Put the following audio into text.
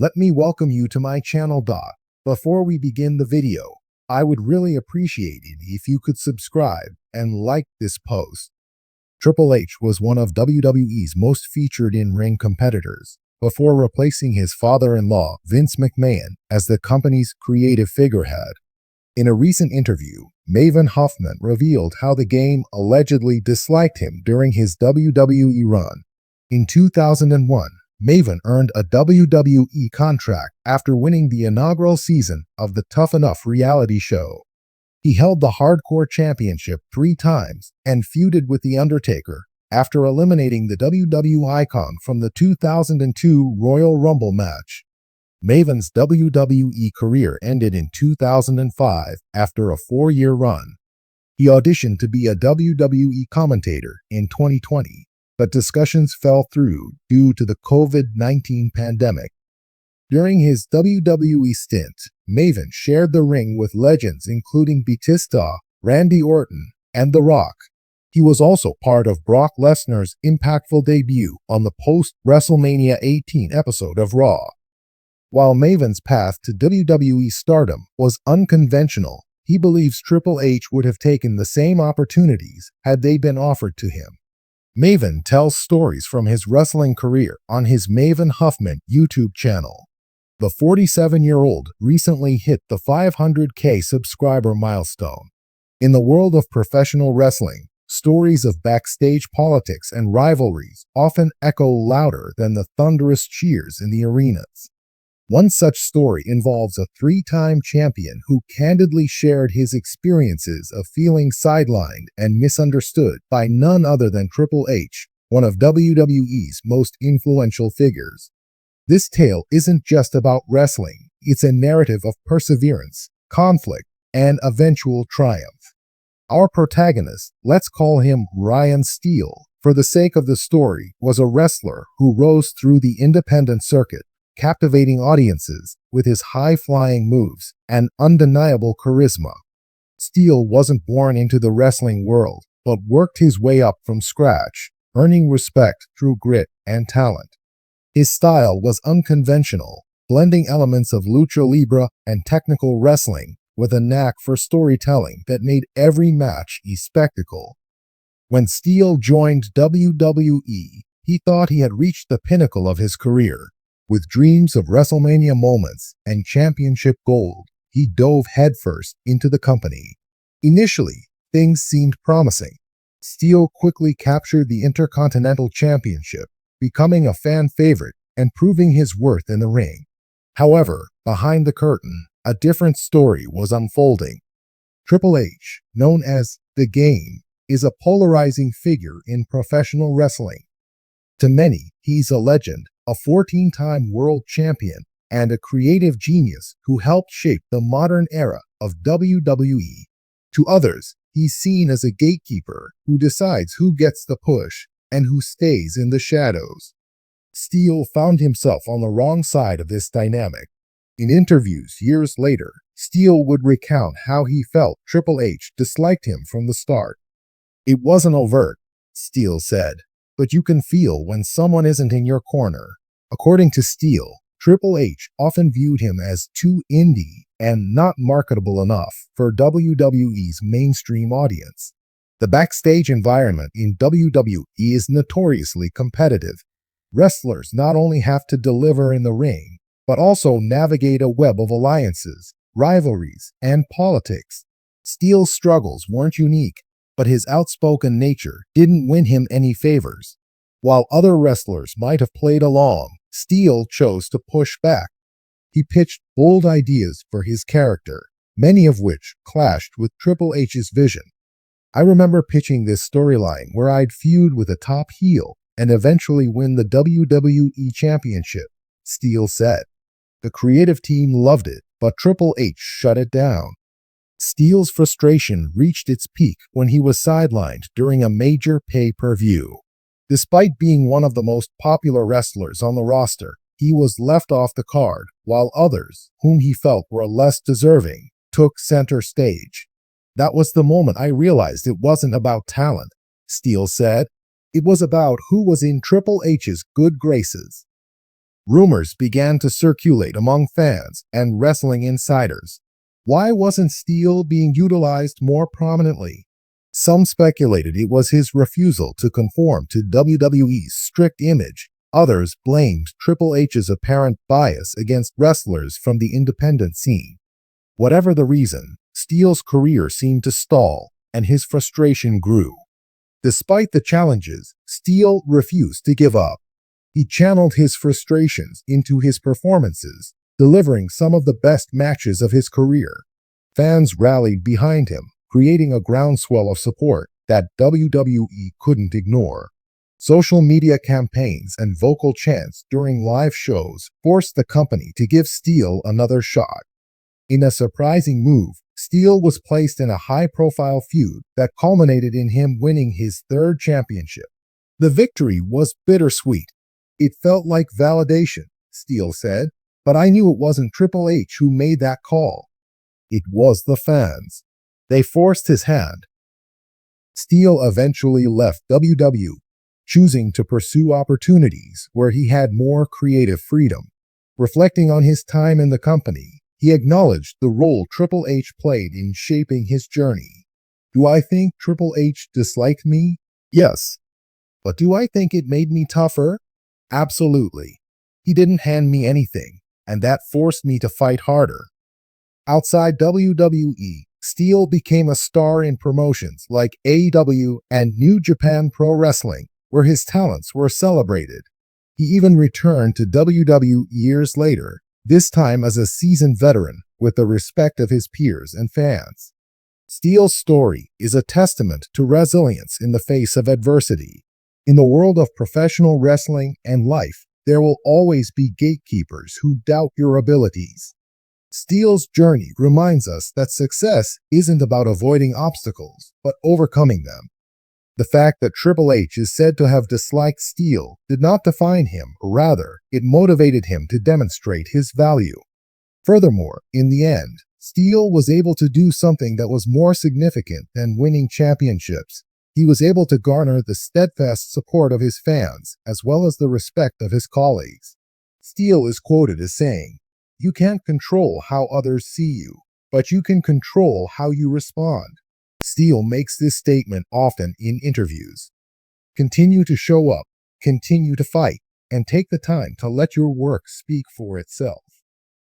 Let me welcome you to my channel. Before we begin the video, I would really appreciate it if you could subscribe and like this post. Triple H was one of WWE's most featured in-ring competitors before replacing his father-in-law, Vince McMahon, as the company's creative figurehead. In a recent interview, Maven Huffman revealed how the game allegedly disliked him during his WWE run. In 2001, Maven earned a WWE contract after winning the inaugural season of the Tough Enough reality show. He held the Hardcore Championship 3 times and feuded with The Undertaker after eliminating the WWE icon from the 2002 Royal Rumble match. Maven's WWE career ended in 2005 after a 4-year run. He auditioned to be a WWE commentator in 2020, but discussions fell through due to the COVID-19 pandemic. During his WWE stint, Maven shared the ring with legends including Batista, Randy Orton, and The Rock. He was also part of Brock Lesnar's impactful debut on the post-WrestleMania 18 episode of Raw. While Maven's path to WWE stardom was unconventional, he believes Triple H would have taken the same opportunities had they been offered to him. Maven tells stories from his wrestling career on his Maven Huffman YouTube channel. The 47-year-old recently hit the 500K subscriber milestone. In the world of professional wrestling, stories of backstage politics and rivalries often echo louder than the thunderous cheers in the arenas. One such story involves a 3-time champion who candidly shared his experiences of feeling sidelined and misunderstood by none other than Triple H, one of WWE's most influential figures. This tale isn't just about wrestling, it's a narrative of perseverance, conflict, and eventual triumph. Our protagonist, let's call him Ryan Steele, for the sake of the story, was a wrestler who rose through the independent circuit, captivating audiences with his high-flying moves and undeniable charisma. Steele wasn't born into the wrestling world, but worked his way up from scratch, earning respect through grit and talent. His style was unconventional, blending elements of lucha libre and technical wrestling with a knack for storytelling that made every match a spectacle. When Steele joined WWE, he thought he had reached the pinnacle of his career. With dreams of WrestleMania moments and championship gold, he dove headfirst into the company. Initially, things seemed promising. Steele quickly captured the Intercontinental Championship, becoming a fan favorite and proving his worth in the ring. However, behind the curtain, a different story was unfolding. Triple H, known as The Game, is a polarizing figure in professional wrestling. To many, he's a legend, a 14-time world champion, and a creative genius who helped shape the modern era of WWE. To others, he's seen as a gatekeeper who decides who gets the push and who stays in the shadows. Steele found himself on the wrong side of this dynamic. In interviews years later, Steele would recount how he felt Triple H disliked him from the start. "It wasn't overt," Steele said, "but you can feel when someone isn't in your corner." According to Steele, Triple H often viewed him as too indie and not marketable enough for WWE's mainstream audience. The backstage environment in WWE is notoriously competitive. Wrestlers not only have to deliver in the ring, but also navigate a web of alliances, rivalries, and politics. Steele's struggles weren't unique, but his outspoken nature didn't win him any favors. While other wrestlers might have played along, Steele chose to push back. He pitched bold ideas for his character, many of which clashed with Triple H's vision. "I remember pitching this storyline where I'd feud with a top heel and eventually win the WWE Championship," Steele said. The creative team loved it, but Triple H shut it down. Steele's frustration reached its peak when he was sidelined during a major pay-per-view. Despite being one of the most popular wrestlers on the roster, he was left off the card, while others, whom he felt were less deserving, took center stage. "That was the moment I realized it wasn't about talent," Steele said. "It was about who was in Triple H's good graces." Rumors began to circulate among fans and wrestling insiders. Why wasn't Steel being utilized more prominently? Some speculated it was his refusal to conform to WWE's strict image. Others blamed Triple H's apparent bias against wrestlers from the independent scene. Whatever the reason, Steel's career seemed to stall, and his frustration grew. Despite the challenges, Steel refused to give up. He channeled his frustrations into his performances, delivering some of the best matches of his career. Fans rallied behind him, creating a groundswell of support that WWE couldn't ignore. Social media campaigns and vocal chants during live shows forced the company to give Steel another shot. In a surprising move, Steel was placed in a high-profile feud that culminated in him winning his third championship. The victory was bittersweet. It felt like validation, Steel said, but I knew it wasn't Triple H who made that call. It was the fans. They forced his hand. Steel eventually left WWE, choosing to pursue opportunities where he had more creative freedom. Reflecting on his time in the company, he acknowledged the role Triple H played in shaping his journey. Do I think Triple H disliked me? Yes. But do I think it made me tougher? Absolutely. He didn't hand me anything, and that forced me to fight harder. Outside WWE, Steel became a star in promotions like AEW and New Japan Pro Wrestling, where his talents were celebrated. He even returned to WWE years later, this time as a seasoned veteran with the respect of his peers and fans. Steel's story is a testament to resilience in the face of adversity. In the world of professional wrestling and life, there will always be gatekeepers who doubt your abilities. Steel's journey reminds us that success isn't about avoiding obstacles, but overcoming them. The fact that Triple H is said to have disliked Steel did not define him, rather, it motivated him to demonstrate his value. Furthermore, in the end, Steel was able to do something that was more significant than winning championships. He was able to garner the steadfast support of his fans, as well as the respect of his colleagues. Steel is quoted as saying, "You can't control how others see you, but you can control how you respond." Steel makes this statement often in interviews. Continue to show up, continue to fight, and take the time to let your work speak for itself.